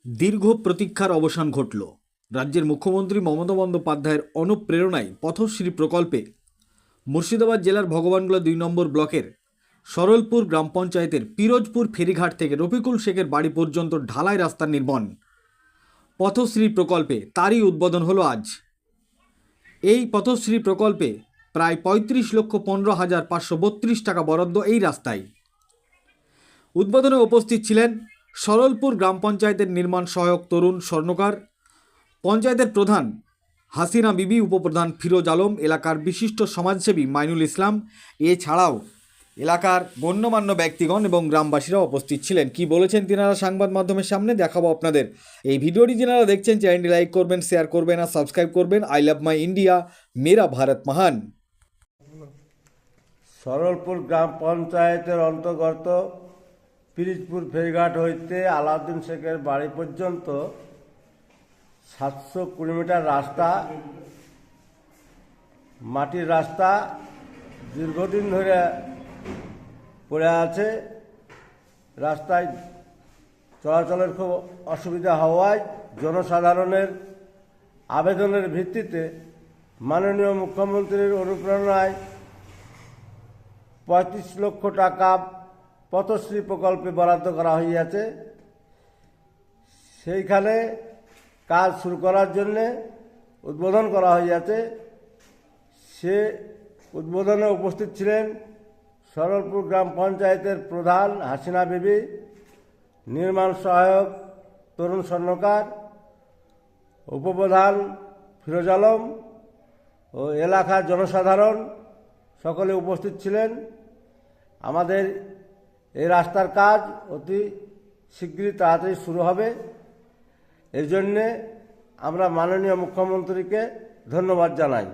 দীর্ঘ প্রতীক্ষার অবসান ঘটল। রাজ্যের মুখ্যমন্ত্রী মমতা বন্দ্যোপাধ্যায়ের অনুপ্রেরণায় পথশ্রী প্রকল্পে মুর্শিদাবাদ জেলার ভগবানগোলা 2 নম্বর ব্লকের সরলপুর গ্রাম পঞ্চায়েতের পিরোজপুর ফেরিঘাট থেকে রফিকুল শেখের বাড়ি পর্যন্ত ঢালাই রাস্তার নির্মাণ পথশ্রী প্রকল্পে তারই উদ্বোধন হলো আজ। এই পথশ্রী প্রকল্পে প্রায় 35,15,532 টাকা বরাদ্দ এই রাস্তায়। উদ্বোধনে উপস্থিত ছিলেন সরলপুর গ্রাম পঞ্চায়েতের নির্মাণ সহায়ক তরুণ স্বর্ণকার, পঞ্চায়েতের প্রধান হাসিনা বিবি, উপপ্রধান ফিরোজ আলম, এলাকার বিশিষ্ট সমাজসেবী মাইনুল ইসলাম, এছাড়াও এলাকার গণ্যমান্য ব্যক্তিগণ এবং গ্রামবাসীরা উপস্থিত ছিলেন। কি বলেছেন তিনারা সংবাদ মাধ্যমের সামনে দেখাবো আপনাদের। এই ভিডিওটি যারা দেখছেন চ্যানেলটি লাইক করবেন, শেয়ার করবেন আর সাবস্ক্রাইব করবেন। আই লাভ মাই ইন্ডিয়া, মেরা ভারত মহান। সরলপুর গ্রাম পঞ্চায়েতের অন্তর্গত পিরিজপুর ফেরিঘাট হইতে আলাউদ্দিন শেখের বাড়ি পর্যন্ত 720 মিটার রাস্তা, মাটির রাস্তা দীর্ঘদিন ধরে পড়ে আছে। রাস্তায় চলাচলের খুব অসুবিধা হওয়ায় জনসাধারণের আবেদনের ভিত্তিতে মাননীয় মুখ্যমন্ত্রীর অনুপ্রেরণায় 35 লক্ষ টাকা পথশ্রী প্রকল্পে বরাদ্দ করা হইয়াছে। সেইখানে কাজ শুরু করার জন্যে উদ্বোধন করা হইয়াছে। সে উদ্বোধনে উপস্থিত ছিলেন সরলপুর গ্রাম পঞ্চায়েতের প্রধান হাসিনা বিবি, নির্মাণ সহায়ক তরুণ স্বর্ণকার, উপপ্রধান ফিরোজ আলম ও এলাকার জনসাধারণ সকলে উপস্থিত ছিলেন। আমাদের এই রাস্তার কাজ অতি শীঘ্রই তাড়াতাড়ি শুরু হবে। এর জন্যে আমরা মাননীয় মুখ্যমন্ত্রীকে ধন্যবাদ জানাই।